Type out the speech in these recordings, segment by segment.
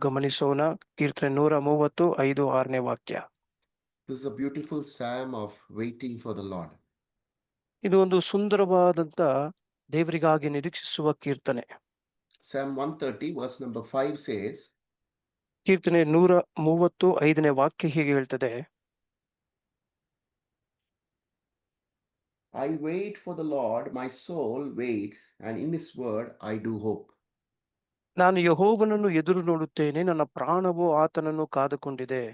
ಗಮನಿಸೋಣ. ಕೀರ್ತನೆ 135 ವಾಕ್ಯ. This is a beautiful psalm of waiting for the Lord. ಇದು ಒಂದು ಸುಂದರವಾದಂತ ದೇವರಿಗಾಗಿ ನಿರೀಕ್ಷಿಸುವ ಕೀರ್ತನೆ. Psalm 130 verse number 5 says, ಕೀರ್ತನೆ 135 ವಾಕ್ಯ ಹೀಗೆ ಹೇಳ್ತದೆ: I wait for the Lord, my soul waits, and in his word I do hope. ನಾನು ಯೆಹೋವನನ್ನು ಎದುರು ನೋಡುತ್ತೇನೆ, ನನ್ನ ಪ್ರಾಣವು ಆತನನ್ನು ಕಾದುಕೊಂಡಿದೆ.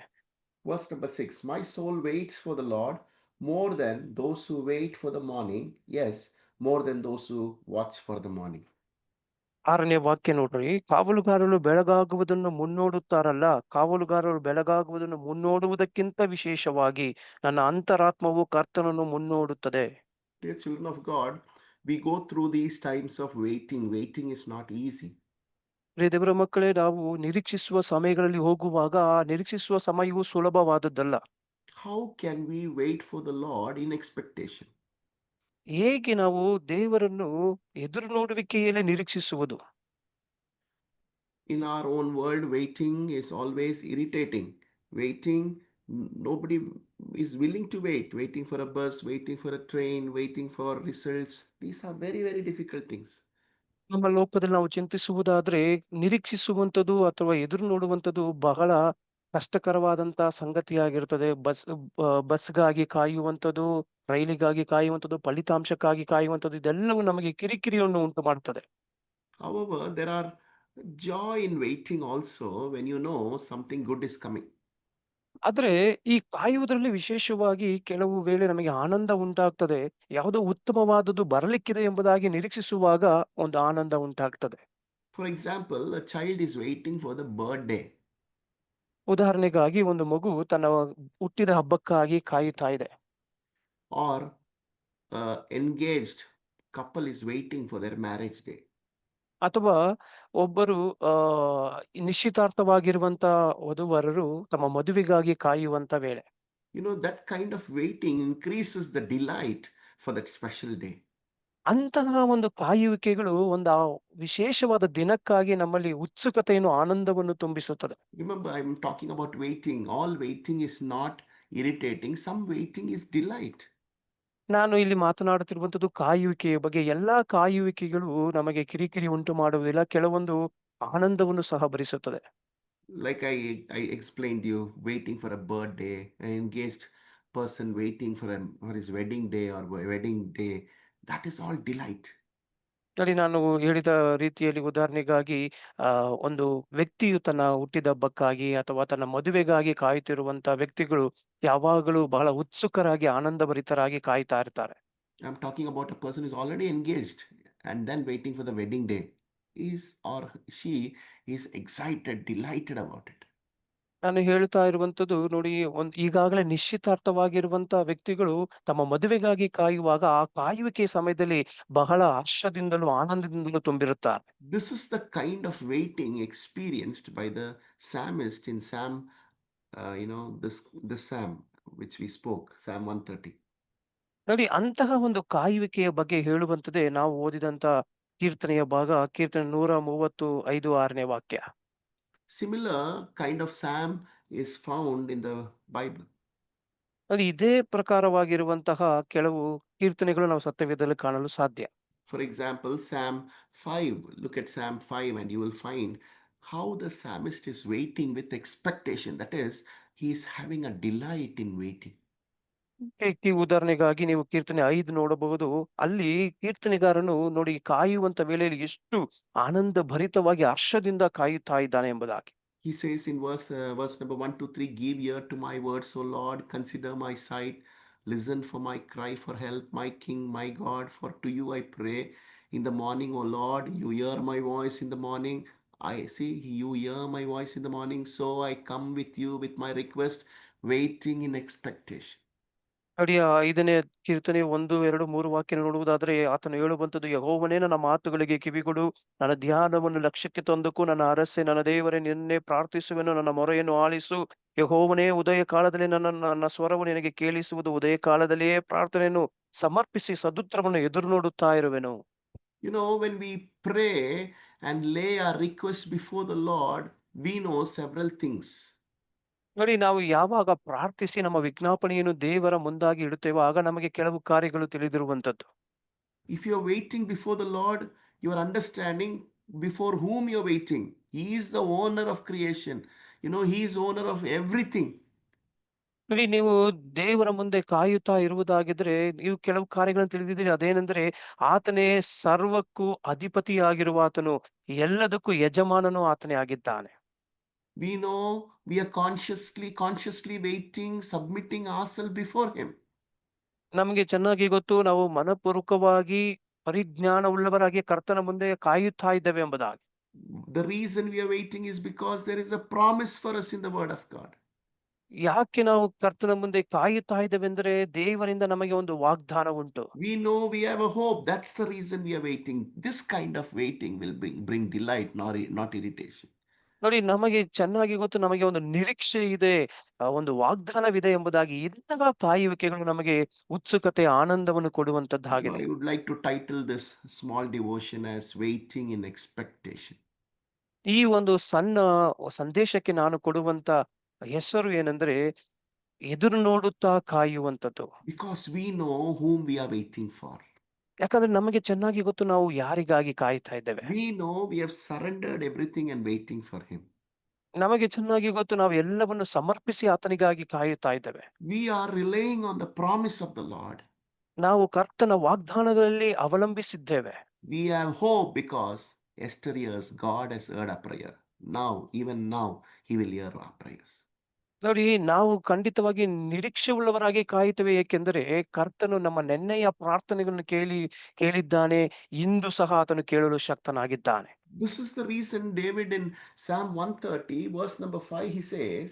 Verse number 6, my soul waits for the Lord more than those who wait for the morning, yes, more than those who watch for the morning. 6ನೇ ವಾಕ್ಯ ನೋಡ್ರಿ: ಕಾವಲುಗಾರರು ಬೆಳಗಾಗುವುದನ್ನು ಮುನ್ನೋಡುತ್ತಾರಲ್ಲ, ಕಾವಲುಗಾರರು ಬೆಳಗಾಗುವುದನ್ನು ಮುನ್ನೋಡುವುದಕ್ಕಿಂತ ವಿಶೇಷವಾಗಿ ನನ್ನ ಅಂತರಾತ್ಮವು ಕರ್ತನನ್ನು ಮುನ್ನೋಡುತ್ತದೆ. Dear children of God, we go through these times of waiting. Waiting is not easy. ದೇವರ ಮಕ್ಕಳೇ, ನಾವು ನಿರೀಕ್ಷಿಸುವ ಸಮಯಗಳಲ್ಲಿ ಹೋಗುವಾಗ ಆ ನಿರೀಕ್ಷಿಸುವ ಸಮಯವು ಸುಲಭವಾದದ್ದಲ್ಲ. How can we wait for the Lord in expectation? ಹೇಗೆ ನಾವು ದೇವರನ್ನು ಎದುರು ನೋಡುವಿಕೆಯಲ್ಲಿ ನಿರೀಕ್ಷಿಸುವುದು? In our own world, waiting is always irritating. Waiting, nobody is willing to wait. Waiting for a bus, waiting for a train, waiting for results. These are very, very difficult things. ನಮ್ಮ ಲೋಕದಲ್ಲಿ ನಾವು ಚಿಂತಿಸುವುದಾದ್ರೆ, ನಿರೀಕ್ಷಿಸುವಂಥದ್ದು ಅಥವಾ ಎದುರು ನೋಡುವಂಥದ್ದು ಬಹಳ ಕಷ್ಟಕರವಾದಂತಹ ಸಂಗತಿಯಾಗಿರುತ್ತದೆ. ಬಸ್ಗಾಗಿ ಕಾಯುವಂಥದ್ದು, ರೈಲಿಗಾಗಿ ಕಾಯುವಂಥದ್ದು, ಫಲಿತಾಂಶಕ್ಕಾಗಿ ಕಾಯುವಂಥದ್ದು, ಇದೆಲ್ಲವೂ ನಮಗೆ ಕಿರಿಕಿರಿಯನ್ನು ಉಂಟು ಮಾಡುತ್ತದೆ. However, there are joy in waiting also when you know something good is coming. ಆದ್ರೆ ಈ ಕಾಯುವುದರಲ್ಲಿ ವಿಶೇಷವಾಗಿ ಕೆಲವು ವೇಳೆ ನಮಗೆ ಆನಂದ ಉಂಟಾಗ್ತದೆ. ಯಾವುದೋ ಉತ್ತಮವಾದದ್ದು ಬರಲಿಕ್ಕಿದೆ ಎಂಬುದಾಗಿ ನಿರೀಕ್ಷಿಸುವಾಗ ಒಂದು ಆನಂದ ಉಂಟಾಗ್ತದೆ. For example, a child is waiting for the birthday, ಉದಾಹರಣೆಗಾಗಿ ಒಂದು ಮಗು ತನ್ನ ಹುಟ್ಟಿದ ಹಬ್ಬಕ್ಕಾಗಿ ಕಾಯುತ್ತಾ ಇದೆ. or engaged couple is waiting for their marriage day. ಅಥವಾ ಒಬ್ಬರು ನಿಶ್ಚಿತಾರ್ಥವಾಗಿರುವಂತ ವಧುವರರು ತಮ್ಮ ಮದುವೆಗಾಗಿ ಕಾಯುವಂತ ವೇಳೆ. You know, that kind of waiting increases the delight for that special day. ಅಂತಹ ಒಂದು ಕಾಯುವಿಕೆಗಳು ಒಂದು ವಿಶೇಷವಾದ ದಿನಕ್ಕಾಗಿ ನಮ್ಮಲ್ಲಿ ಉತ್ಸುಕತೆಯನ್ನು, ಆನಂದವನ್ನು ತುಂಬಿಸುತ್ತದೆ. Remember, I'm talking about waiting. All waiting is not irritating, some waiting is delight. ನಾನು ಇಲ್ಲಿ ಮಾತನಾಡುತ್ತಿರುವಂತದ್ದು ಕಾಯುವಿಕೆಯ ಬಗ್ಗೆ. ಎಲ್ಲಾ ಕಾಯುವಿಕೆಗಳು ನಮಗೆ ಕಿರಿಕಿರಿ ಉಂಟು ಮಾಡುವುದಿಲ್ಲ, ಕೆಲವೊಂದು ಆನಂದವನ್ನು ಸಹ ಭರಿಸುತ್ತದೆ. Like I explained you, waiting for a birthday, an engaged person waiting for his wedding day or wedding day, that is all delight. ನೋಡಿ, ನಾನು ಹೇಳಿದ ರೀತಿಯಲ್ಲಿ ಉದಾಹರಣೆಗಾಗಿ ಒಂದು ವ್ಯಕ್ತಿಯು ತನ್ನ ಹುಟ್ಟಿದಬ್ಬಕ್ಕಾಗಿ ಅಥವಾ ತನ್ನ ಮದುವೆಗಾಗಿ ಕಾಯುತ್ತಿರುವಂತ ವ್ಯಕ್ತಿಗಳು ಯಾವಾಗಲೂ ಬಹಳ ಉತ್ಸುಕರಾಗಿ, ಆನಂದಭರಿತರಾಗಿ ಕಾಯ್ತಾ ಇರ್ತಾರೆ. I'm talking about a person who's already engaged and then waiting for the wedding day. Is or she is excited, delighted about it. ನಾನು ಹೇಳ್ತಾ ಇರುವಂತದ್ದು ನೋಡಿ, ಈಗಾಗಲೇ ನಿಶ್ಚಿತಾರ್ಥವಾಗಿರುವಂತ ವ್ಯಕ್ತಿಗಳು ತಮ್ಮ ಮದುವೆಗಾಗಿ ಕಾಯುವಾಗ ಆ ಕಾಯುವಿಕೆ ಸಮಯದಲ್ಲಿ ಬಹಳ ಹರ್ಷದಿಂದಲೂ ಆನಂದದಿಂದಲೂ ತುಂಬಿರುತ್ತಾರೆ. This is the kind of waiting experienced by the psalmist in Psalm, this Psalm which we spoke, Psalm 130. ನೋಡಿ, ಅಂತಹ ಒಂದು ಕಾಯುವಿಕೆಯ ಬಗ್ಗೆ ಹೇಳುವಂತದ್ದೇ ನಾವು ಓದಿದಂತ ಕೀರ್ತನೆಯ ಭಾಗ, ಕೀರ್ತನೆ 135 ವಾಕ್ಯ. Similar kind of psalm is found in the Bible. ನೋಡಿ, ಇದೇ ಪ್ರಕಾರವಾಗಿರುವಂತಹ ಕೆಲವು ಕೀರ್ತನೆಗಳು ನಾವು ಸತ್ಯವೇದದಲ್ಲಿ ಕಾಣಲು ಸಾಧ್ಯ. For example, Psalm 5, look at Psalm 5 and you will find how the psalmist is waiting with expectation. That is, he is having a delight in waiting. ಈ ಉದಾಹರಣೆಗಾಗಿ ನೀವು ಕೀರ್ತನೆ 5 ನೋಡಬಹುದು. ಅಲ್ಲಿ ಕೀರ್ತನೆಗಾರನು ನೋಡಿ, ಕಾಯುವಂತ ವೇಳೆಯಲ್ಲಿ ಎಷ್ಟು ಆನಂದ ಭರಿತವಾಗಿ ಹರ್ಷದಿಂದ ಕಾಯುತ್ತಾ ಇದ್ದಾನೆ ಎಂಬುದಾಗಿ. He says in verse number 1 to 3, give ear to my words, O Lord, consider my sight, listen for my cry for help, my King, my God, for to you I pray. In the morning, O Lord, you hear my voice in the morning. I see you hear my voice in the morning, so I come with you with my request, waiting in expectation. ನೋಡಿ, 5ನೇ ಕೀರ್ತನೆ 1, 2, 3 ವಾಕ್ಯ ನೋಡುವುದಾದ್ರೆ ಆತನು ಹೇಳುವಂತದ್ದು: ಯೆಹೋವನೇ, ನನ್ನ ಮಾತುಗಳಿಗೆ ಕಿವಿಗೊಡು, ನನ್ನ ಧ್ಯಾನವನ್ನು ಲಕ್ಷ್ಯಕ್ಕೆ ತಂದುಕೋ, ನನ್ನ ಅರಸೆ, ನನ್ನ ದೇವರೇ, ನಿನ್ನೆ ಪ್ರಾರ್ಥಿಸುವೆನು, ನನ್ನ ಮೊರೆಯನ್ನು ಆಲಿಸು. ಯೆಹೋವನೇ, ಉದಯ ಕಾಲದಲ್ಲಿ ನನ್ನ ಸ್ವರವು ನಿನಗೆ ಕೇಳಿಸುವುದು, ಉದಯ ಕಾಲದಲ್ಲಿಯೇ ಪ್ರಾರ್ಥನೆಯನ್ನು ಸಮರ್ಪಿಸಿ ಸದುತ್ತರವನ್ನು ಎದುರು ನೋಡುತ್ತಾ ಇರುವೆನು. You know, when we pray, and lay our request before the Lord, we know several things. ನೋಡಿ, ನಾವು ಯಾವಾಗ ಪ್ರಾರ್ಥಿಸಿ ನಮ್ಮ ವಿಜ್ಞಾಪನೆಯನ್ನು ದೇವರ ಮುಂದಾಗಿ ಇಡುತ್ತೇವೋ ಆಗ ನಮಗೆ ಕೆಲವು ಕಾರ್ಯಗಳು ತಿಳಿದಿರುವಂತದ್ದು. If you're waiting before the Lord, you are understanding before whom you're waiting. He is the owner of creation. He is owner of everything. ನೋಡಿ, ನೀವು ದೇವರ ಮುಂದೆ ಕಾಯುತ್ತಾ ಇರುವುದಾಗಿದ್ರೆ ನೀವು ಕೆಲವು ಕಾರ್ಯಗಳನ್ನು ತಿಳಿದಿದ್ದೀರಿ. ಅದೇನೆಂದರೆ ಆತನೇ ಸರ್ವಕ್ಕೂ ಅಧಿಪತಿಯಾಗಿರುವ ಆತನು, ಎಲ್ಲದಕ್ಕೂ ಯಜಮಾನನು ಆತನೇ ಆಗಿದ್ದಾನೆ. We know we are consciously waiting, submitting ourselves before Him. ನಮಗೆ ಚೆನ್ನಾಗಿ ಗೊತ್ತು, ನಾವು ಮನಪೂರ್ವಕವಾಗಿ ಪರಿಜ್ಞಾನವುಳ್ಳವರಾಗಿ ಕರ್ತನ ಮುಂದೆ ಕಾಯುತ್ತಾ ಇದ್ದೇವೆ ಎಂಬುದಾಗಿ. The reason we are waiting is because there is a promise for us in the Word of God. ಯಾಕೆ ನಾವು ಕರ್ತನ ಮುಂದೆ ಕಾಯುತ್ತಾ ಇದ್ದೇವೆ ಅಂದರೆ ದೇವರಿಂದ ನಮಗೆ ಒಂದು ವಾಗ್ದಾನ ಉಂಟು. We know we have a hope. That's the reason we are waiting. This kind of waiting will bring delight, not irritation. ನೋಡಿ, ನಮಗೆ ಚೆನ್ನಾಗಿ ಗೊತ್ತು, ನಮಗೆ ಒಂದು ನಿರೀಕ್ಷೆ ಇದೆ, ಒಂದು ವಾಗ್ದಾನವಿದೆ ಎಂಬುದಾಗಿ. ಇಂತಹ ಕಾಯುವಿಕೆಗಳು ನಮಗೆ ಉತ್ಸುಕತೆ, ಆನಂದವನ್ನು ಕೊಡುವಂತದ್ದಾಗಿದೆ. I would like to title this small devotion as Waiting in Expectation. ಈ ಒಂದು ಸಣ್ಣ ಸಂದೇಶಕ್ಕೆ ನಾನು ಕೊಡುವಂತ ಹೆಸರು ಏನೆಂದ್ರೆ, ಎದುರು ನೋಡುತ್ತಾ ಕಾಯುವಂತದ್ದು. Because we know whom we are waiting for. ಯಾಕಂದ್ರೆ ನಮಗೆ ಚೆನ್ನಾಗಿ ಗೊತ್ತು ನಾವು ಯಾರಿಗಾಗಿ ಕಾಯ್ತಾ ಇದ್ದೇವೆ. We know we have surrendered everything and waiting for Him. ನಮಗೆ ಚೆನ್ನಾಗಿ ಗೊತ್ತು ನಾವು ಎಲ್ಲವನ್ನು ಸಮರ್ಪಿಸಿ ಆತನಿಗಾಗಿ ಕಾಯುತ್ತಾ ಇದ್ದೇವೆ. We are relying on the promise of the Lord. ನಾವು ಕರ್ತನ ವಾಗ್ದಾನಗಳಲ್ಲಿ ಅವಲಂಬಿಸಿದ್ದೇವೆ. We have hope because yesteryears God has heard our prayer. Even now, He will hear our prayers. ನೋಡಿ, ನಾವು ಖಂಡಿತವಾಗಿ ನಿರೀಕ್ಷೆ ಉಳ್ಳವರಾಗಿ ಕಾಯುತ್ತೇವೆ. ಏಕೆಂದರೆ ಕರ್ತನು ನಮ್ಮ ನೆನ್ನೆಯ ಪ್ರಾರ್ಥನೆಗಳನ್ನು ಕೇಳಿದ್ದಾನೆ. ಇಂದು ಸಹ ಆತನು ಕೇಳಲು ಶಕ್ತನಾಗಿದ್ದಾನೆ. This is the reason David in Psalm 130, verse number 5, he says,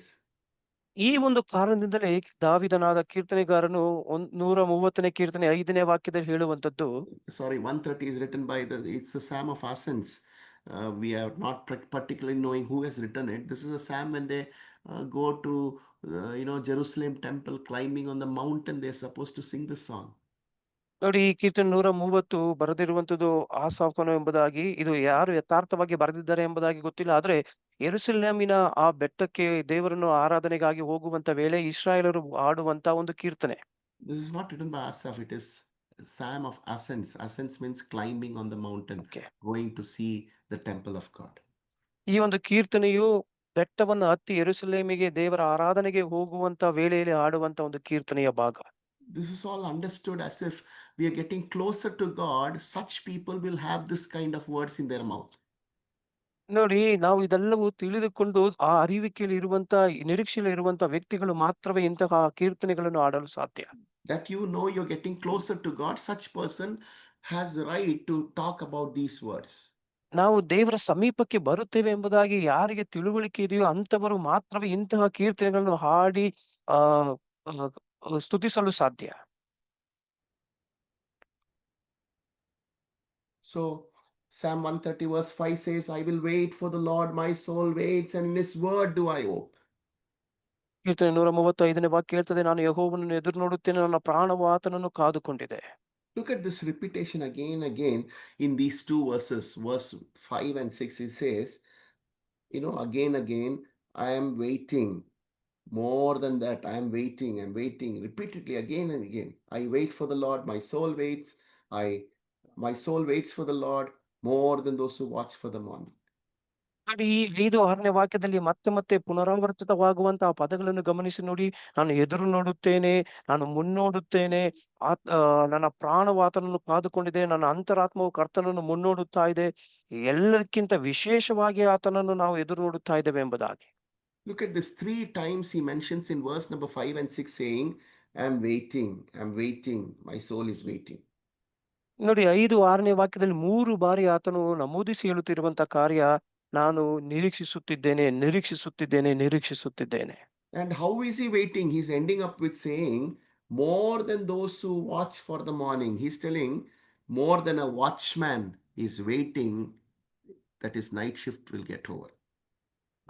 ಈ ಒಂದು ಕಾರಣದಿಂದಲೇ ದಾವಿದನಾದ ಕೀರ್ತನೆಗಾರನು 130ನೇ ಕೀರ್ತನೆ 5ನೇ ವಾಕ್ಯದಲ್ಲಿ ಹೇಳುವಂತದ್ದು. sorry, 130 is written by it's the Psalm of Ascents. We are not particularly knowing who has written it. This is a psalm when they go to Jerusalem temple, climbing on the mountain. They're supposed to sing this song. ನೋಡಿ, ಈ ಕೀರ್ತನೆ 130 ಬರೆದಿರುವಂತದ್ದು ಆಸಾಫನು ಎಂಬುದಾಗಿ. ಇದು ಯಾರು ಯಥಾರ್ಥವಾಗಿ ಬರೆದಿದ್ದಾರೆ ಎಂಬುದಾಗಿ ಗೊತ್ತಿಲ್ಲ. ಆದ್ರೆ ಯೆರೂಸಲೇಮಿನ ಆ ಬೆಟ್ಟಕ್ಕೆ ದೇವರನ್ನು ಆರಾಧನೆಗಾಗಿ ಹೋಗುವಂತ ವೇಳೆ ಇಸ್ರಾಯೇಲರು ಹಾಡುವಂತ ಒಂದು ಕೀರ್ತನೆ. This is not written by Asaph. It is Psalm of Ascents. Ascents means climbing on the mountain, Okay. going to see the temple of God. ಈ ಒಂದು ಕೀರ್ತನೆಯು ಬೆಟ್ಟವನ್ನು ಹತ್ತಿ ಯೆರೂಸಲೇಮಿಗೆ ದೇವರ ಆರಾಧನೆಗೆ ಹೋಗುವಂತ ವೇಳೆಯಲ್ಲಿ ಹಾಡುವಂತ ಒಂದು ಕೀರ್ತನೆಯ ಭಾಗ. This is all understood as if we are getting closer to God. Such people will have this kind of words in their mouth. ನೋಡಿ, ನಾವು ಇದೆಲ್ಲವೂ ತಿಳಿದುಕೊಂಡು ಆ ಅರಿವಿಕೆಯಲ್ಲಿ ಇರುವಂತ, ನಿರೀಕ್ಷೆಯಲ್ಲಿ ಇರುವಂತ ವ್ಯಕ್ತಿಗಳು ಮಾತ್ರವೇ ಇಂತಹ ಕೀರ್ತನೆಗಳನ್ನು ಹಾಡಲು ಸಾಧ್ಯ. That you're getting closer to God, such person has the right to talk about these words. ನಾವು ದೇವರ ಸಮೀಪಕ್ಕೆ ಬರುತ್ತೇವೆ ಎಂಬುದಾಗಿ ಯಾರಿಗೆ ತಿಳುವಳಿಕೆ ಇದೆಯೋ ಅಂತವರು ಮಾತ್ರವೇ ಇಂತಹ ಕೀರ್ತನೆಗಳನ್ನು ಹಾಡಿ ಆ ಸ್ತುತಿಸಲು ಸಾಧ್ಯ. So Psalm 130 verse 5 says, I will wait for the Lord, my soul waits, and in His word do I hope. ಕೀರ್ತನೆ 135ನೇ ವಾಕ್ಯ ಹೇಳ್ತದೆ, ನಾನು ಯೆಹೋವನನ್ನು ಎದುರು ನೋಡುತ್ತೇನೆ, ನನ್ನ ಪ್ರಾಣವು ಆತನನ್ನು ಕಾದುಕೊಂಡಿದೆ. Look at this repetition again in these two verses, verse 5 and 6. It says, again, I am waiting. More than that, I am waiting repeatedly again and again. I wait for the Lord, my soul waits. My soul waits for the Lord more than those who watch for the morning. ನೋಡಿ, ಈ 5-6ನೇ ವಾಕ್ಯದಲ್ಲಿ ಮತ್ತೆ ಮತ್ತೆ ಪುನರಾವರ್ತಿತವಾಗುವಂತಹ ಪದಗಳನ್ನು ಗಮನಿಸಿ ನೋಡಿ. ನಾನು ಎದುರು ನೋಡುತ್ತೇನೆ, ನಾನು ಮುನ್ನೋಡುತ್ತೇನೆ, ನನ್ನ ಪ್ರಾಣವು ಆತನನ್ನು ಕಾದುಕೊಂಡಿದೆ, ನನ್ನ ಅಂತರಾತ್ಮವು ಕರ್ತನನ್ನು ಮುನ್ನೋಡುತ್ತಾ ಇದೆ. ಎಲ್ಲಕ್ಕಿಂತ ವಿಶೇಷವಾಗಿ ಆತನನ್ನು ನಾವು ಎದುರು ನೋಡುತ್ತಾ ಇದ್ದೇವೆ ಎಂಬುದಾಗಿ. Look at this 3 times he mentions in verse number 5 and 6 saying, I'm waiting, my soul is waiting. ನೋಡಿ, 5-6ನೇ ವಾಕ್ಯದಲ್ಲಿ 3 ಬಾರಿ ಆತನು ನಮೂದಿಸಿ ಹೇಳುತ್ತಿರುವಂತ ಕಾರ್ಯ, ನಾನು ನಿರೀಕ್ಷಿಸುತ್ತಿದ್ದೇನೆ. And how is he waiting? He's ending up with saying, more than those who watch for the morning. He's telling, more than a watchman is waiting that his night shift will get over.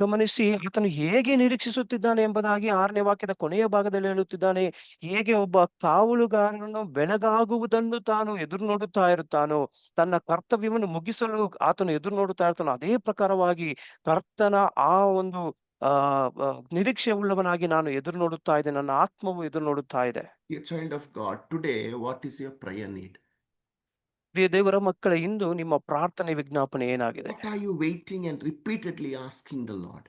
ಗಮನಿಸಿ ಆತನು ಹೇಗೆ ನಿರೀಕ್ಷಿಸುತ್ತಿದ್ದಾನೆ ಎಂಬುದಾಗಿ 6ನೇ ವಾಕ್ಯದ ಕೊನೆಯ ಭಾಗದಲ್ಲಿ ಹೇಳುತ್ತಿದ್ದಾನೆ. ಹೇಗೆ ಒಬ್ಬ ಕಾವಲುಗಾರನು ಬೆಳಗಾಗುವುದನ್ನು ತಾನು ಎದುರು ನೋಡುತ್ತಾ ಇರುತ್ತಾನೋ, ತನ್ನ ಕರ್ತವ್ಯವನ್ನು ಮುಗಿಸಲು ಆತನು ಎದುರು ನೋಡುತ್ತಾ ಇರ್ತಾನೋ, ಅದೇ ಪ್ರಕಾರವಾಗಿ ಕರ್ತನ ಆ ಒಂದು ಆ ನಿರೀಕ್ಷೆ ಉಳ್ಳವನಾಗಿ ನಾನು ಎದುರು ನೋಡುತ್ತಾ ಇದ್ದೆ. ನನ್ನ ಆತ್ಮವು ಎದುರು ನೋಡುತ್ತಾ ಇದೆ. A child of God, today, what is your prayer need? ಪ್ರಿಯ ದೇವರ ಮಕ್ಕಳೇ, ಇಂದು ನಿಮ್ಮ ಪ್ರಾರ್ಥನೆ ವಿಜ್ಞಾಪನೆ ಏನಾಗಿದೆ? What are you waiting and repeatedly asking the Lord?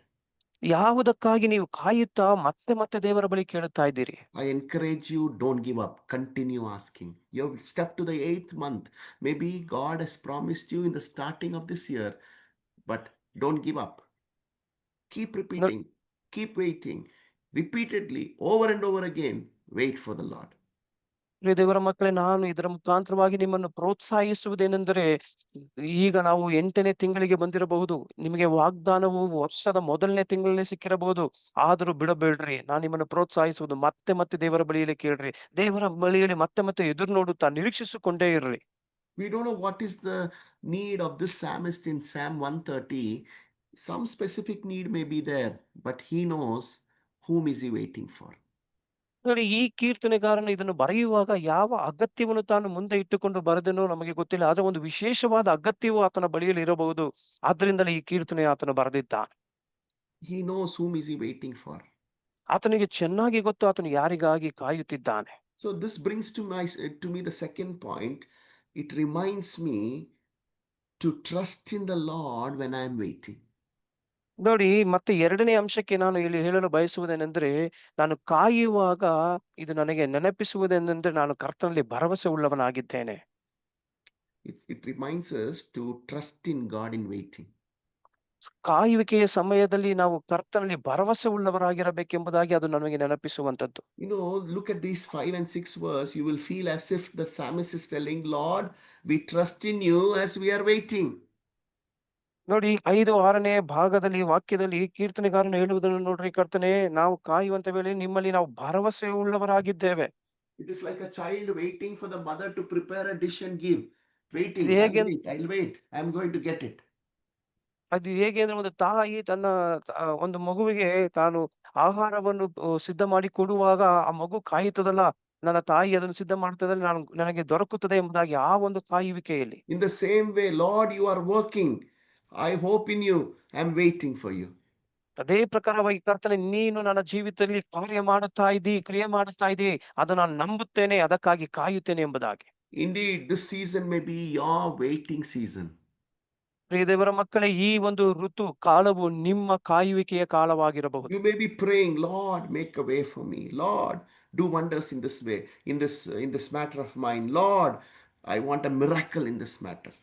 ಯಾವುದಕ್ಕಾಗಿ ನೀವು ಕಾಯುತ್ತಾ ಮತ್ತೆ ಮತ್ತೆ ದೇವರ ಬಳಿ ಕೇಳುತ್ತಾ ಇದ್ದೀರಿ? I encourage you, don't give up. Continue asking. You've stepped to the eighth month. Maybe God has promised you in the starting of this year, but don't give up. Keep repeating, keep waiting. Repeatedly, over and over again, wait for the Lord. ಪ್ರಿಯ ದೇವರ ಮಕ್ಕಳೇ, ನಾನು ಇದರ ಮುಖಾಂತರವಾಗಿ ನಿಮ್ಮನ್ನು ಪ್ರೋತ್ಸಾಹಿಸುವುದೇನೆಂದರೆ, ಈಗ ನಾವು 8ನೇ ತಿಂಗಳಿಗೆ ಬಂದಿರಬಹುದು. ನಿಮಗೆ ವಾಗ್ದಾನವು ವರ್ಷದ ಮೊದಲನೇ ತಿಂಗಳಲ್ಲೇ ಸಿಕ್ಕಿರಬಹುದು. ಆದರೂ ಬಿಡಬೇಡ್ರಿ. ನಾನು ನಿಮ್ಮನ್ನು ಪ್ರೋತ್ಸಾಹಿಸುವುದು ಮತ್ತೆ ಮತ್ತೆ ದೇವರ ಬಳಿಯಲ್ಲಿ ಕೇಳ್ರಿ. ದೇವರ ಬಳಿಯಲ್ಲಿ ಮತ್ತೆ ಮತ್ತೆ ಎದುರು ನೋಡುತ್ತಾ ನಿರೀಕ್ಷಿಸಿಕೊಂಡೇ ಇರ್ರಿ. We don't know what is the need of this psalmist in Psalm 130. Some specific need may be there, but he knows whom is he waiting for. ನೋಡಿ, ಈ ಕೀರ್ತನೆಗಾರನು ಇದನ್ನು ಬರೆಯುವಾಗ ಯಾವ ಅಗತ್ಯವನ್ನು ತಾನು ಮುಂದೆ ಇಟ್ಟುಕೊಂಡು ಬರೆದನೋ ನಮಗೆ ಗೊತ್ತಿಲ್ಲ. ಆದ್ರೆ ಒಂದು ವಿಶೇಷವಾದ ಅಗತ್ಯವು ಆತನ ಬಳಿಯಲ್ಲಿ ಇರಬಹುದು. ಆದ್ದರಿಂದಲೇ ಈ ಕೀರ್ತನೆ ಆತನು ಬರೆದಿದ್ದಾನೆ. He knows whom is he waiting for. ಆತನಿಗೆ ಚೆನ್ನಾಗಿ ಗೊತ್ತು ಆತನು ಯಾರಿಗಾಗಿ ಕಾಯುತ್ತಿದ್ದಾನೆ. So this brings to me the second point. It reminds me to trust in the Lord when I am waiting. ನೋಡಿ, ಮತ್ತೆ 2ನೇ ಅಂಶಕ್ಕೆ ನಾನು ಇಲ್ಲಿ ಹೇಳಲು ಬಯಸುವುದೇನೆಂದರೆ, ನಾನು ಕಾಯುವಾಗ ಇದು ನನಗೆ ನೆನಪಿಸುವುದೇನೆಂದರೆ, ನಾನು ಕರ್ತನಲ್ಲಿ ಭರವಸೆ ಉಳ್ಳವನಾಗಿದ್ದೇನೆ. It reminds us to trust in God in waiting. ಕಾಯುವಿಕೆಯ ಸಮಯದಲ್ಲಿ ನಾವು ಕರ್ತನಲ್ಲಿ ಭರವಸೆ ಉಳ್ಳವರಾಗಿರಬೇಕೆಂಬುದಾಗಿ ಅದು ನಮಗೆ ನೆನಪಿಸುವಂತದ್ದು. Look at these 5 and 6 verse. You will feel as if the psalmist is telling, Lord, we trust in you as we are waiting. ನೋಡಿ, 5, 6ನೇ ಭಾಗದಲ್ಲಿ ವಾಕ್ಯದಲ್ಲಿ ಕೀರ್ತನೆಗಾರನು ಹೇಳುವುದನ್ನು ನೋಡ್ರಿ, ಕರ್ತನೇ, ನಾವು ಕಾಯುವಂತ ವೇಳೆ ನಿಮ್ಮಲ್ಲಿ ನಾವು ಭರವಸೆ ಉಳ್ಳವರಾಗಿದ್ದೇವೆ. It is like a child waiting for the mother to prepare a dish and give. ಇದು Waiting, ಹೇಗೆ I'll wait. I'm going to get it. ಅದು ಹೇಗೆ ಅಂದ್ರೆ, ಒಂದು ತಾಯಿ ತನ್ನ ಒಂದು ಮಗುವಿಗೆ ತಾನು ಆಹಾರವನ್ನು ಸಿದ್ಧ ಮಾಡಿ ಕೊಡುವಾಗ ಆ ಮಗು ಕಾಯುತ್ತದಲ್ಲ, ನನ್ನ ತಾಯಿ ಅದನ್ನು ಸಿದ್ಧ ಮಾಡ್ತಿದ್ದಾಳೆ, ನನಗೆ ದೊರಕುತ್ತದೆ ಎಂಬುದಾಗಿ ಆ ಒಂದು ಕಾಯುವಿಕೆಯಲ್ಲಿ. In the same way, Lord, you are working. I hope in you. I'm waiting for you. ಅದೇ ಪ್ರಕಾರವಾಗಿ ಕರ್ತನೆ, ನೀನು ನನ್ನ ಜೀವಿತದಲ್ಲಿ ಕ್ರಿಯೆ ಮಾಡುತ್ತಾ ಇದ್ದೀ, ಅದು ನಾನು ನಂಬುತ್ತೇನೆ, ಅದಕ್ಕಾಗಿ ಕಾಯುತ್ತೇನೆ ಎಂಬುದಾಗಿ. Indeed, this season may be your waiting season. ಪ್ರಿಯ ದೇವರ ಮಕ್ಕಳೇ, ಈ ಒಂದು ಋತು ಕಾಲವು ನಿಮ್ಮ ಕಾಯುವಿಕೆಯ ಕಾಲವಾಗಿರಬಹುದು. You may be praying, Lord, make a way for me. Lord, do wonders in this way, in this matter of mine. Lord, I want a miracle in this matter.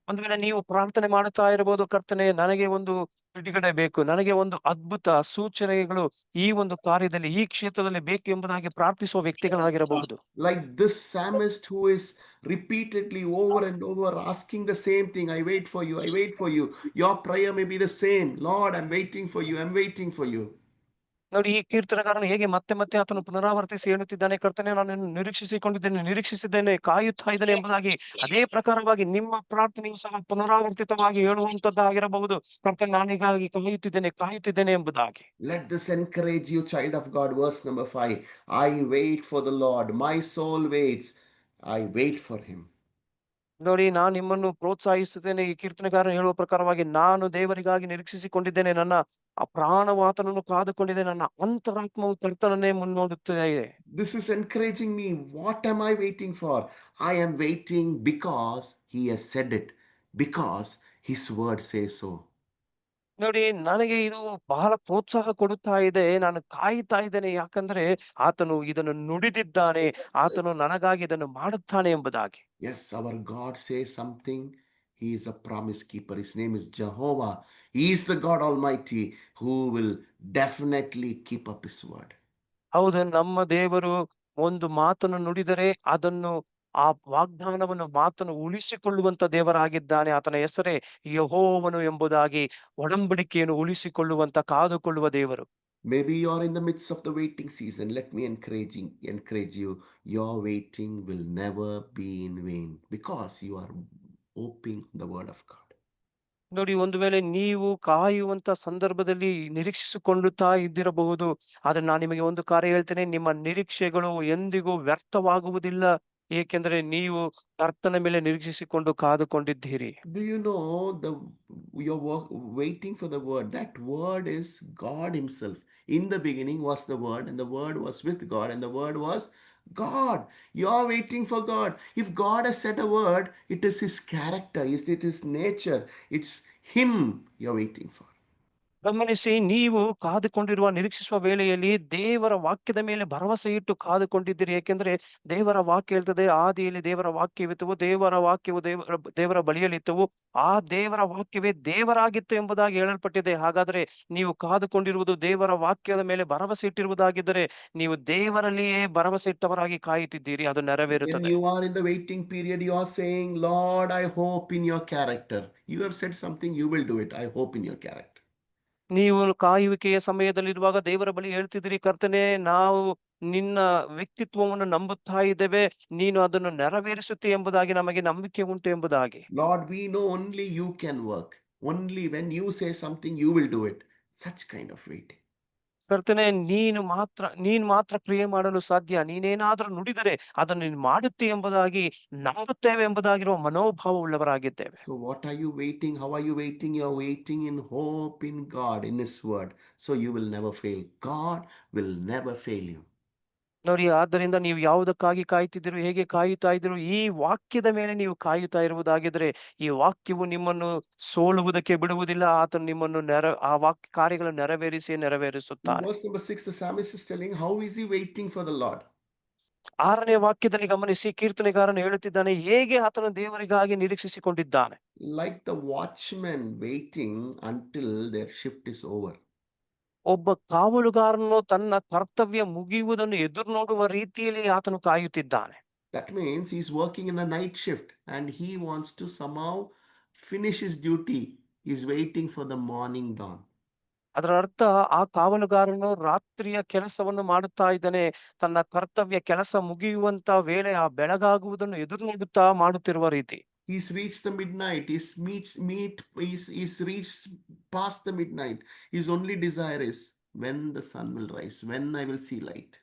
ಒಂದು ವೇಳೆ ನೀವು ಪ್ರಾರ್ಥನೆ ಮಾಡುತ್ತಾ ಇರಬಹುದು, ಕರ್ತನೆ, ನನಗೆ ಒಂದು ಬಿಡುಗಡೆ ಬೇಕು, ನನಗೆ ಒಂದು ಅದ್ಭುತ ಸೂಚನೆಗಳು ಈ ಒಂದು ಕಾರ್ಯದಲ್ಲಿ, ಈ ಕ್ಷೇತ್ರದಲ್ಲಿ ಬೇಕು ಎಂಬುದಾಗಿ ಪ್ರಾರ್ಥಿಸುವ ವ್ಯಕ್ತಿಗಳಾಗಿರಬಹುದು. Like this psalmist who is repeatedly over and over asking the same thing, I wait for you, I wait for you. Your prayer may be the same. Lord, I'm waiting for you, I'm waiting for you. ನೋಡಿ, ಈ ಕೀರ್ತನಕಾರನು ಹೇಗೆ ಮತ್ತೆ ಮತ್ತೆ ಆತನು ಪುನರಾವರ್ತಿಸಿ ಹೇಳುತ್ತಿದ್ದಾನೆ, ಕರ್ತನೆ, ನಾನು ನಿರೀಕ್ಷಿಸಿದ್ದೇನೆ, ಕಾಯುತ್ತಾ ಇದ್ದೇನೆ ಎಂಬುದಾಗಿ. ಅದೇ ಪ್ರಕಾರವಾಗಿ ನಿಮ್ಮ ಪ್ರಾರ್ಥನೆಯು ಸಹ ಪುನರಾವರ್ತಿತವಾಗಿ ಹೇಳುವಂತದ್ದಾಗಿರಬಹುದು. ಕರ್ತನೆ, ನಾನೀಗಾಗಿ ಕಾಯುತ್ತಿದ್ದೇನೆ ಎಂಬುದಾಗಿ. Let this encourage you, child of God. Verse number 5. I wait for the Lord. My soul waits. I wait for him. ನೋಡಿ, ನಾನು ನಿಮ್ಮನ್ನು ಪ್ರೋತ್ಸಾಹಿಸುತ್ತೇನೆ. ಈ ಕೀರ್ತನೆಗಾರನು ಹೇಳುವ ಪ್ರಕಾರವಾಗಿ ನಾನು ದೇವರಿಗಾಗಿ ನಿರೀಕ್ಷಿಸಿಕೊಂಡಿದ್ದೇನೆ. ನನ್ನ ಆ ಪ್ರಾಣವು ಆತನನ್ನು ಕಾದುಕೊಂಡಿದೆ. ನನ್ನ ಅಂತರಾತ್ಮವು ಕರ್ತನನ್ನೇ ಮುನ್ನೋಡುತ್ತಿದೆ. This is encouraging me. What am I waiting for? I am waiting because he has said it, because his word says so. ನೋಡಿ, ನನಗೆ ಇದು ಬಹಳ ಪ್ರೋತ್ಸಾಹ ಕೊಡುತ್ತಾ ಇದೆ. ನಾನು ಕಾಯುತ್ತಾ ಇದ್ದೇನೆ. ಯಾಕಂದ್ರೆ ಆತನು ಇದನ್ನು ನುಡಿದಿದ್ದಾನೆ. ಆತನು ನನಗಾಗಿ ಇದನ್ನು ಮಾಡುತ್ತಾನೆ ಎಂಬುದಾಗಿ. Yes, our God says something. He is a promise keeper. His name is Jehovah. He is the God Almighty who will definitely keep up his word. ಹೌದು, ನಮ್ಮ ದೇವರು ಒಂದು ಮಾತನ್ನು ನುಡಿದರೆ ಅದನ್ನು, ಆ ಮಾತನ್ನು ಉಳಿಸಿಕೊಳ್ಳುವಂತ ದೇವರಾಗಿದ್ದಾನೆ. ಆತನ ಹೆಸರೇ ಯೆಹೋವನು ಎಂಬುದಾಗಿ, ಒಡಂಬಡಿಕೆಯನ್ನು ಉಳಿಸಿಕೊಳ್ಳುವಂತ, ಕಾದುಕೊಳ್ಳುವ ದೇವರು. Maybe you're in the midst of the waiting season. Let me encourage you. Your waiting will never be in vain because you are hoping the word of God. ನೋಡಿ, ಒಂದು ವೇಳೆ ನೀವು ಕಾಯುವಂತ ಸಂದರ್ಭದಲ್ಲಿ ನಿರೀಕ್ಷಿಸಿಕೊಳ್ಳುತ್ತಾ ಇದ್ದಿರಬಹುದು. ಆದ್ರೆ ನಾನು ನಿಮಗೆ ಒಂದು ಕಾರ್ಯ ಹೇಳ್ತೇನೆ, ನಿಮ್ಮ ನಿರೀಕ್ಷೆಗಳು ಎಂದಿಗೂ ವ್ಯರ್ಥವಾಗುವುದಿಲ್ಲ. ಏಕೆಂದರೆ ನೀವು ಕರ್ತನ ಮೇಲೆ ನಿರೀಕ್ಷಿಸಿಕೊಂಡು ಕಾದುಕೊಂಡಿದ್ದೀರಿ. Do you know you're waiting for the word? That word is God Himself. In the beginning was the word, and the word was with God, and the word was God. You are waiting for God. If God has said a word, it is His character, it is nature, it's Him you're waiting for. ಗಮನಿಸಿ, ನೀವು ಕಾದುಕೊಂಡಿರುವ ನಿರೀಕ್ಷಿಸುವ ವೇಳೆಯಲ್ಲಿ ದೇವರ ವಾಕ್ಯದ ಮೇಲೆ ಭರವಸೆ ಇಟ್ಟು ಕಾದುಕೊಂಡಿದ್ದೀರಿ. ಏಕೆಂದರೆ ದೇವರ ವಾಕ್ಯ ಹೇಳ್ತದೆ, ಆದಿಯಲ್ಲಿ ದೇವರ ವಾಕ್ಯವಿತ್ತವು, ದೇವರ ವಾಕ್ಯವು ದೇವರ ಬಳಿಯಲ್ಲಿತ್ತವು, ಆ ದೇವರ ವಾಕ್ಯವೇ ದೇವರಾಗಿತ್ತು ಎಂಬುದಾಗಿ ಹೇಳಲ್ಪಟ್ಟಿದೆ. ಹಾಗಾದರೆ ನೀವು ಕಾದುಕೊಂಡಿರುವುದು ದೇವರ ವಾಕ್ಯದ ಮೇಲೆ ಭರವಸೆ ಇಟ್ಟಿರುವುದಾಗಿದ್ದರೆ, ನೀವು ದೇವರಲ್ಲಿಯೇ ಭರವಸೆ ಇಟ್ಟವರಾಗಿ ಕಾಯುತ್ತಿದ್ದೀರಿ, ಅದು When ನೆರವೇರುತ್ತದೆ. you are in the waiting period, you are saying, Lord, I hope in your character. You have said something, you will do it. I hope in your character. ನೀವು ಕಾಯುವಿಕೆಯ ಸಮಯದಲ್ಲಿರುವಾಗ ದೇವರ ಬಳಿ ಹೇಳ್ತಿದ್ದೀರಿ, ಕರ್ತನೇ, ನಾವು ನಿನ್ನ ವ್ಯಕ್ತಿತ್ವವನ್ನು ನಂಬುತ್ತಾ ಇದ್ದೇವೆ. ನೀನು ಅದನ್ನು ನೆರವೇರಿಸುತ್ತಿ ಎಂಬುದಾಗಿ ನಮಗೆ ನಂಬಿಕೆ ಉಂಟು ಎಂಬುದಾಗಿ. Lord, we know only you can work. Only when you say something, you will do it. Such kind of waiting. ಕರ್ತನೇ, ನೀನು ಮಾತ್ರ ಕ್ರಿಯೆ ಮಾಡಲು ಸಾಧ್ಯ. ನೀನೇನಾದರೂ ನುಡಿದರೆ ಅದನ್ನು ನೀನು ಮಾಡುತ್ತಿ ಎಂಬುದಾಗಿ ನಂಬುತ್ತೇವೆ ಎಂಬುದಾಗಿರುವ ಮನೋಭಾವವುಳ್ಳವರಾಗಿದ್ದೇವೆ. So, what are you waiting? How are you waiting? You're waiting in hope in God, in His Word. So, you will never fail. God will never fail you. ನೋಡಿ, ಆದ್ದರಿಂದ ನೀವು ಯಾವುದಕ್ಕಾಗಿ ಕಾಯುತ್ತಿದ್ದೀರೋ, ಹೇಗೆ ಕಾಯುತ್ತಾ ಇದ್ದೀರೋ, ಈ ವಾಕ್ಯದ ಮೇಲೆ ನೀವು ಕಾಯುತ್ತಾ ಇರುವುದಾಗಿದ್ರೆ, ಈ ವಾಕ್ಯವು ನಿಮ್ಮನ್ನು ಸೋಲುವುದಕ್ಕೆ ಬಿಡುವುದಿಲ್ಲ. ಆತನು ನಿಮ್ಮನ್ನು ಆ ವಾಕ್ಯ ಕಾರ್ಯಗಳನ್ನು In ನೆರವೇರಿಸುತ್ತಾನೆ. verse number 6, the psalmist is telling how is he waiting for the Lord? 6ನೇ ವಾಕ್ಯದಲ್ಲಿ ಗಮನಿಸಿ, ಕೀರ್ತನೆಗಾರನು ಹೇಳುತ್ತಿದ್ದಾನೆ, ಹೇಗೆ ಆತನು ದೇವರಿಗಾಗಿ ನಿರೀಕ್ಷಿಸಿಕೊಂಡಿದ್ದಾನೆ. Like the watchman waiting until their shift is over. ಒಬ್ಬ ಕಾವಲುಗಾರನು ತನ್ನ ಕರ್ತವ್ಯ ಮುಗಿಯುವುದನ್ನು ಎದುರು ನೋಡುವ ರೀತಿಯಲ್ಲಿ ಆತನು ಕಾಯುತ್ತಿದ್ದಾನೆ. That means he's working in a night shift and he wants to somehow finish his duty. He's waiting for the morning dawn. ಅದರ ಅರ್ಥ, ಆ ಕಾವಲುಗಾರನು ರಾತ್ರಿಯ ಕೆಲಸವನ್ನು ಮಾಡುತ್ತಾ ಇದ್ದಾನೆ. ತನ್ನ ಕರ್ತವ್ಯ ಕೆಲಸ ಮುಗಿಯುವಂತ ವೇಳೆ, ಆ ಬೆಳಗಾಗುವುದನ್ನು ಎದುರು ನೋಡುತ್ತಾ ಮಾಡುತ್ತಿರುವ ರೀತಿ. He's reached the midnight. He's reached past the midnight. His only desire is when the sun will rise, when I will see light.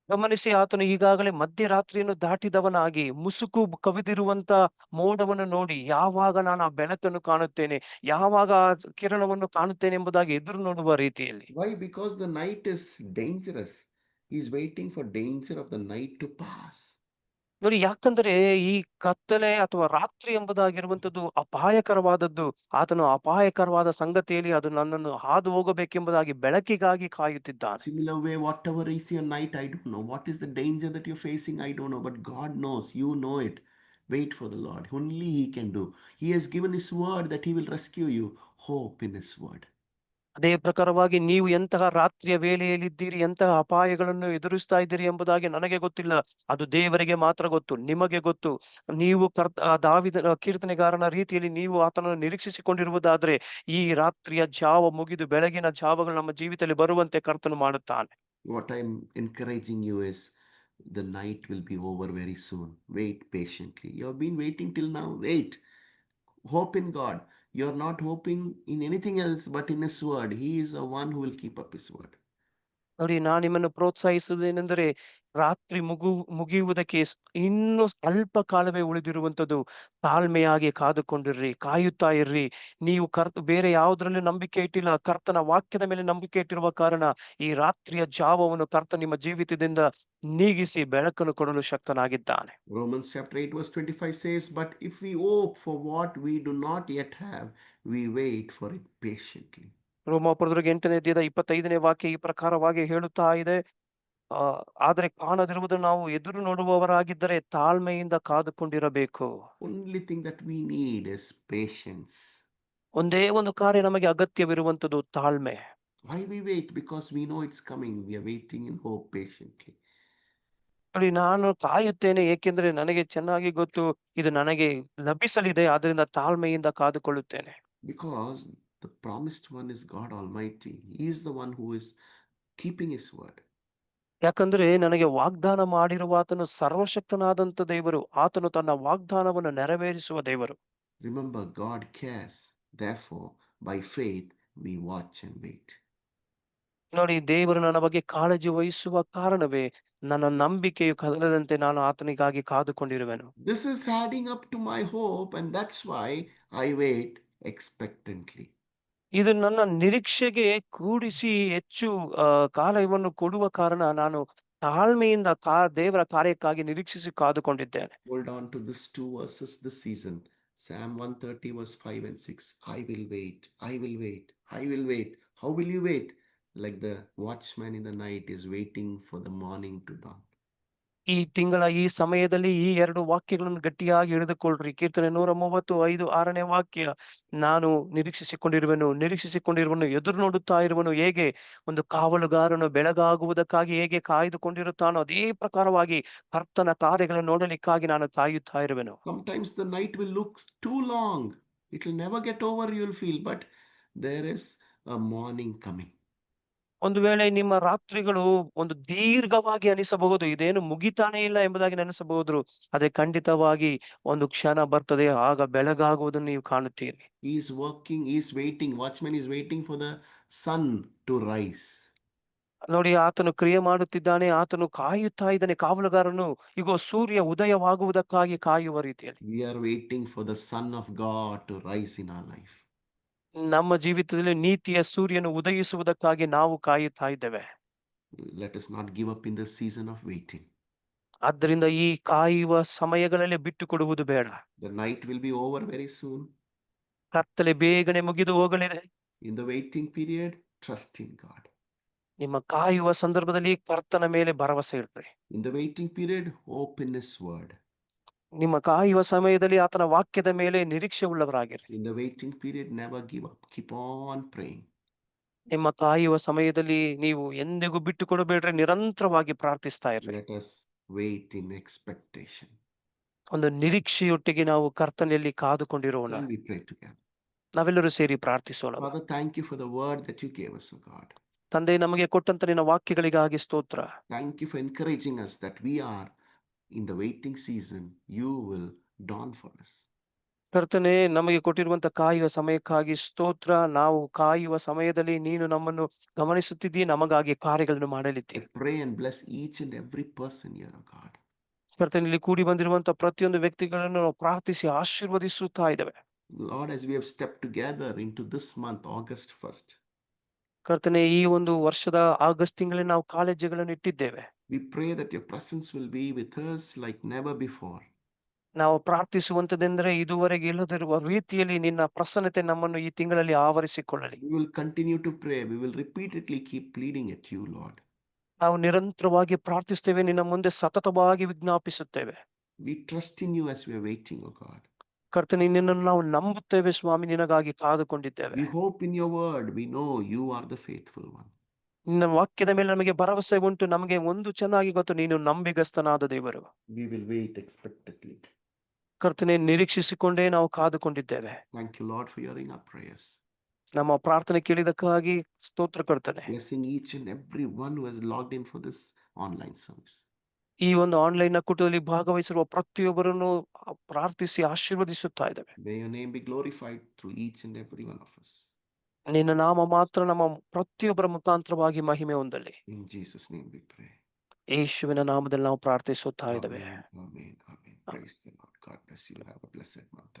ಗಮನಿಸಿ, ಆತನು ಈಗಾಗಲೇ ಮಧ್ಯರಾತ್ರಿಯನ್ನು ದಾಟಿದವನಾಗಿ, ಮುಸುಕು ಕವಿದಿರುವಂತ ಮೋಡವನ್ನು ನೋಡಿ, ಯಾವಾಗ ನಾನು ಆ ಬೆಳಕನ್ನು ಕಾಣುತ್ತೇನೆ, ಯಾವಾಗ ಆ ಕಿರಣವನ್ನು ಕಾಣುತ್ತೇನೆ ಎಂಬುದಾಗಿ ಎದುರು ನೋಡುವ ರೀತಿಯಲ್ಲಿ. Why? Because the night is dangerous. He's waiting for danger of the night to pass. ನೋಡಿ, ಯಾಕಂದ್ರೆ ಈ ಕತ್ತಲೆ ಅಥವಾ ರಾತ್ರಿ ಎಂಬುದಾಗಿರುವಂತದ್ದು ಅಪಾಯಕರವಾದದ್ದು. ಆತನು ಅಪಾಯಕರವಾದ ಸಂಗತಿಯಲ್ಲಿ ಅದು ನನ್ನನ್ನು ಹಾದು ಹೋಗಬೇಕೆಂಬುದಾಗಿ ಬೆಳಕಿಗಾಗಿ ಕಾಯುತ್ತಿದ್ದಾನೆ. Similar way, whatever is your night, I don't know. What is the danger that you're facing, I don't know. But God knows. You know it. Wait for the Lord. Only He can do. He has given His word that He will rescue you. Hope in His word. ಅದೇ ಪ್ರಕಾರವಾಗಿ ನೀವು ಎಂತಹ ರಾತ್ರಿಯ ವೇಳೆಯಲ್ಲಿದ್ದೀರಿ, ಎಂತಹ ಅಪಾಯಗಳನ್ನು ಎದುರಿಸ್ತಾ ಇದ್ದೀರಿ ಎಂಬುದಾಗಿ ನನಗೆ ಗೊತ್ತಿಲ್ಲ. ಅದು ದೇವರಿಗೆ ಮಾತ್ರ ಗೊತ್ತು, ನಿಮಗೆ ಗೊತ್ತು. ನೀವು ದಾವೀದನ ಕೀರ್ತನೆಗಾರನ ರೀತಿಯಲ್ಲಿ ನೀವು ಆತನನ್ನು ನಿರೀಕ್ಷಿಸಿಕೊಂಡಿರುವುದಾದ್ರೆ, ಈ ರಾತ್ರಿಯ ಜಾವ ಮುಗಿದು ಬೆಳಗಿನ ಜಾವಗಳು ನಮ್ಮ ಜೀವಿತದಲ್ಲಿ ಬರುವಂತೆ ಕರ್ತನು ಮಾಡುತ್ತಾನೆ. What I'm encouraging you is the night will be over very soon. Wait patiently. You have been waiting till now. Wait. Hope in God. You're not hoping in anything else but in His word. He is the one who will keep up His word. ನೋಡಿ, ನಾನು ನಿಮ್ಮನ್ನು ಪ್ರೋತ್ಸಾಹಿಸುವುದೇನೆಂದರೆ, ರಾತ್ರಿ ಮುಗಿಯುವುದಕ್ಕೆ ಇನ್ನೂ ಅಲ್ಪ ಕಾಲವೇ ಉಳಿದಿರುವಂಥದ್ದು. ತಾಳ್ಮೆಯಾಗಿ ಕಾದುಕೊಂಡಿರ್ರಿ, ಕಾಯುತ್ತಾ ಇರ್ರಿ. ನೀವು ಬೇರೆ ಯಾವುದರಲ್ಲಿ ನಂಬಿಕೆ ಇಟ್ಟಿಲ್ಲ, ಕರ್ತನ ವಾಕ್ಯದ ಮೇಲೆ ನಂಬಿಕೆ ಇಟ್ಟಿರುವ ಕಾರಣ ಈ ರಾತ್ರಿಯ ಜಾವವನ್ನು ಕರ್ತ ನಿಮ್ಮ ಜೀವಿತದಿಂದ ನೀಗಿಸಿ ಬೆಳಕನ್ನು ಕೊಡಲು ಶಕ್ತನಾಗಿದ್ದಾನೆ. Romans chapter 8, verse 25 says, But if we hope for what we do not yet have, we wait for it patiently. ರೋಮಾಪುರದವರಿಗೆ 8ನೇ ಅಧ್ಯಾಯದ 25ನೇ ವಾಕ್ಯ ಈ ಪ್ರಕಾರವಾಗಿ ಹೇಳುತ್ತಾ ಇದೆ. ಆ ಆದರೆ ಕಾಣದಿರುವುದನ್ನು ನಾವು ಎದುರು ನೋಡುವವರಾಗಿದ್ದರೆ ತಾಳ್ಮೆಯಿಂದ ಕಾದುಕೊಂಡಿರಬೇಕು. Only thing that we need is patience. ಒಂದೇ ಒಂದು ಕಾರ್ಯ ನಮಗೆ ಅಗತ್ಯವಿರುವಂತದ್ದು, ತಾಳ್ಮೆ. Why we wait? Because we know it's coming. We are waiting in hope patiently. ನೋಡಿ, ನಾನು ಕಾಯುತ್ತೇನೆ, ಏಕೆಂದ್ರೆ ನನಗೆ ಚೆನ್ನಾಗಿ ಗೊತ್ತು ಇದು ನನಗೆ ಲಭಿಸಲಿದೆ. ಆದ್ರಿಂದ ತಾಳ್ಮೆಯಿಂದ ಕಾದುಕೊಳ್ಳುತ್ತೇನೆ. Because the promised one is God Almighty. He is the one who is keeping His word. ಯಾಕಂದ್ರೆ ನನಗೆ ವಾಗ್ದಾನ ಮಾಡಿರುವ ಆತನು ಸರ್ವಶಕ್ತನಾದಂತ ದೇವರು. ಆತನು ತನ್ನ ವಾಗ್ದಾನವನ್ನು ನೆರವೇರಿಸುವ ದೇವರು. Remember, God cares Therefore, by faith, we watch and wait. ನೋಡಿ, ದೇವರು ನನ್ನ ಬಗ್ಗೆ ಕಾಳಜಿ ವಹಿಸುವ ಕಾರಣವೇ ನನ್ನ ನಂಬಿಕೆಯು ಕದಲದಂತೆ ನಾನು ಆತನಿಗಾಗಿ ಕಾದುಕೊಂಡಿರುವೆನು. This is adding up to my hope, and that's why I wait expectantly. ಇದು ನನ್ನ ನಿರೀಕ್ಷೆಗೆ ಕೂಡಿಸಿ ಹೆಚ್ಚು ಕಾಲವನ್ನು ಕೊಡುವ ಕಾರಣ ನಾನು ತಾಳ್ಮೆಯಿಂದ ದೇವರ ಕಾರ್ಯಕ್ಕಾಗಿ ನಿರೀಕ್ಷಿಸಿ ಕಾದುಕೊಂಡಿದ್ದೇನೆ. Hold on to these two verses this season. Psalm 130, verse 5 and 6. I will wait, I will wait, I will wait. How will you wait? Like the watchman in the night is waiting for the morning to dawn. ಈ ತಿಂಗಳ ಈ ಸಮಯದಲ್ಲಿ ಈ 2 ವಾಕ್ಯಗಳನ್ನು ಗಟ್ಟಿಯಾಗಿ ಹಿಡಿದುಕೊಳ್ಳ್ರಿ. ಕೀರ್ತನೆ 135 6ನೇ ವಾಕ್ಯ. ನಾನು ನಿರೀಕ್ಷಿಸಿಕೊಂಡಿರುವನು, ಎದುರು ನೋಡುತ್ತಾ ಇರುವನು. ಹೇಗೆ ಒಂದು ಕಾವಲುಗಾರನು ಬೆಳಗಾಗುವುದಕ್ಕಾಗಿ ಹೇಗೆ ಕಾಯ್ದುಕೊಂಡಿರುತ್ತಾನೋ ಅದೇ ಪ್ರಕಾರವಾಗಿ ಕರ್ತನ ಕಾರ್ಯಗಳನ್ನು ನೋಡಲಿಕ್ಕಾಗಿ ನಾನು ಕಾಯುತ್ತಾ ಇರುವೆನು. Sometimes the night will look too long. It will never get over, you'll feel, but there is a morning coming. ಒಂದು ವೇಳೆ ನಿಮ್ಮ ರಾತ್ರಿಗಳು ಒಂದು ದೀರ್ಘವಾಗಿ ಅನಿಸಬಹುದು, ಇದೇನು ಮುಗಿತಾನೇ ಇಲ್ಲ ಎಂಬುದಾಗಿ ನೆನೆಸಬಹುದು. ಅದೇ ಖಂಡಿತವಾಗಿ ಒಂದು ಕ್ಷಣ ಬರ್ತದೆ, ಆಗ ಬೆಳಗಾಗುವುದನ್ನು ನೀವು ಕಾಣುತ್ತೀರಿ. He is working, he is waiting. Watchman is waiting for the sun to rise. ನೋಡಿ, ಆತನು ಕ್ರಿಯೆ ಮಾಡುತ್ತಿದ್ದಾನೆ, ಆತನು ಕಾಯುತ್ತಾ ಇದ್ದಾನೆ. ಕಾವಲುಗಾರನು ಇಗೋ ಸೂರ್ಯ ಉದಯವಾಗುವುದಕ್ಕಾಗಿ ಕಾಯುವ ರೀತಿಯಲ್ಲಿ We are waiting for the Son of God to rise in our life. ನಮ್ಮ ಜೀವಿತದಲ್ಲಿ ನೀತಿಯ ಸೂರ್ಯನು ಉದಯಿಸುವುದಕ್ಕಾಗಿ ನಾವು ಕಾಯುತ್ತಾ ಇದ್ದೇವೆ. Let us not give up in the season of waiting. ಆದ್ದರಿಂದ ಈ ಕಾಯುವ ಸಮಯಗಳಲ್ಲಿ ಬಿಟ್ಟು ಕೊಡುವುದು ಬೇಡ. The night will be over very soon. ಕತ್ತಲೆ ಬೇಗನೆ ಮುಗಿದು ಹೋಗಲಿದೆ. In the waiting period, trust in God. ನಿಮ್ಮ ಕಾಯುವ ಸಂದರ್ಭದಲ್ಲಿ ಕರ್ತನ ಮೇಲೆ ಭರವಸೆ ಇಡ್ರಿ. In the waiting period, hope in His word. ನಿಮ್ಮ ಕಾಯುವ ಸಮಯದಲ್ಲಿ ಆತನ ವಾಕ್ಯದ ಮೇಲೆ ನಿರೀಕ್ಷೆ ಉಳ್ಳವರಾಗಿರಿ. In the waiting period, never give up. Keep on praying. ನಿಮ್ಮ ಕಾಯುವ ಸಮಯದಲ್ಲಿ ನೀವು ಎಂದಿಗೂ ಬಿಟ್ಟು ಕೊಡಬೇಡ್ರಿ, ನಿರಂತರವಾಗಿ ಪ್ರಾರ್ಥಿಸ್ತಾ ಇರ್ರಿ. Let us wait in expectation. ಒಂದು ನಿರೀಕ್ಷೆಯೊಟ್ಟಿಗೆ ನಾವು ಕರ್ತನಲ್ಲಿ ಕಾದುಕೊಂಡಿರೋಣ. Can we pray together? ನಾವೆಲ್ಲರೂ ಸೇರಿ ಪ್ರಾರ್ಥಿಸೋಣ. Father, thank you for the word that you gave us, O God. ತಂದೆ, ನಮಗೆ ಕೊಟ್ಟಂತ ನಿನ್ನ ವಾಕ್ಯಗಳಿಗಾಗಿ ಸ್ತೋತ್ರ. Thank you for encouraging us that we are in the waiting season. You will dawn for us. ಕರ್ತನೆ, ನಮಗೆ ಕೊಟ್ಟಿರುವಂತ ಕಾಯುವ ಸಮಯಕ್ಕಾಗಿ ಸ್ತೋತ್ರ. ನಾವು ಕಾಯುವ ಸಮಯದಲ್ಲಿ ನೀನು ನಮ್ಮನ್ನು ಗಮನಿಸುತ್ತಿದ್ದೀ, ನಮಗಾಗಿ ಕಾರ್ಯಗಳನ್ನು I ಮಾಡಲಿದ್ದೀ. pray and bless each and every person here, O God. ಕರ್ತನೆ, ಇಲ್ಲಿ ಕೂಡಿ ಬಂದಿರುವಂತ ಪ್ರತಿಯೊಂದು ವ್ಯಕ್ತಿಗಳನ್ನು ನಾವು ಪ್ರಾರ್ಥಿಸಿ ಆಶೀರ್ವದಿಸುತ್ತಾ ಇದ್ದೇವೆ. Lord, as we have stepped together into this month, August 1st, ಕರ್ತನೆ, ಈ ಒಂದು ವರ್ಷದ ಆಗಸ್ಟ್ ತಿಂಗಳಲ್ಲಿ ನಾವು ಕಾಲೇಜುಗಳನ್ನು ಇಟ್ಟಿದ್ದೇವೆ. we pray that your presence will be with us like never before. ನಾವು ಪ್ರಾರ್ಥಿಸುವಂತದೆಂದರೆ ಇದುವರೆಗೆ ಇಲ್ಲದಿರುವ ರೀತಿಯಲ್ಲಿ ನಿನ್ನ ಪ್ರಸನ್ನತೆ ನಮ್ಮನ್ನು ಈ ತಿಂಗಳಲ್ಲಿ ಆವರಿಸಿಕೊಳ್ಳಲಿ. We will continue to pray. We will repeatedly keep pleading at you, Lord. ನಾವು ನಿರಂತರವಾಗಿ ಪ್ರಾರ್ಥಿಸ್ತೇವೆ, ನಿನ್ನ ಮುಂದೆ ಸತತವಾಗಿ ವಿಜ್ಞಾಪಿಸುತ್ತೇವೆ. We trust in you as we are waiting, O God. ಕರ್ತನೆ, ನಿನ್ನನ್ನು ನಾವು ನಂಬುತ್ತೇವೆ ಸ್ವಾಮಿ, ನಿನಗಾಗಿ ಕಾದುಕೊಂಡಿದ್ದೇವೆ. We hope in your word. We know you are the faithful one. ನಿನ್ನ ವಾಕ್ಯದ ಮೇಲೆ ನಮಗೆ ಭರವಸೆ ಉಂಟು. ನಮಗೆ ಒಂದು ಚೆನ್ನಾಗಿ ಗೊತ್ತು, ನೀನು ನಂಬಿಗಸ್ತನಾದ ದೇವರು. We will wait expectantly. ಕರ್ತನೆ, ನಿರೀಕ್ಷಿಸಿಕೊಂಡೇ ನಾವು ಕಾದುಕೊಂಡಿದ್ದೇವೆ. Thank you, Lord, for hearing our prayers. ನಮ್ಮ ಪ್ರಾರ್ಥನೆ ಕೇಳಿದಕ್ಕಾಗಿ ಸ್ತೋತ್ರ ಕರ್ತನೆ. Blessing each and every one who has logged in for this online service. ಈ ಒಂದು ಆನ್ಲೈನ್ ಕೂಟದಲ್ಲಿ ಭಾಗವಹಿಸಿರುವ ಪ್ರತಿಯೊಬ್ಬರನ್ನು ಪ್ರಾರ್ಥಿಸಿ ಆಶೀರ್ವದಿಸುತ್ತಾ ಇದ್ದೇವೆ. May your name be glorified through each and every one of us. ನಿನ್ನ ನಾಮ ಮಾತ್ರ ನಮ್ಮ ಪ್ರತಿಯೊಬ್ಬರ ಮುಖಾಂತರವಾಗಿ ಮಹಿಮೆ ಹೊಂದಲಿ. In Jesus' name we pray. ಯೇಸುವಿನ ನಾಮದಲ್ಲಿ ನಾವು ಪ್ರಾರ್ಥಿಸುತ್ತಾ ಇದ್ದೇವೆ. Amen. Amen. Amen. Praise the Lord. God bless you. Have a blessed month.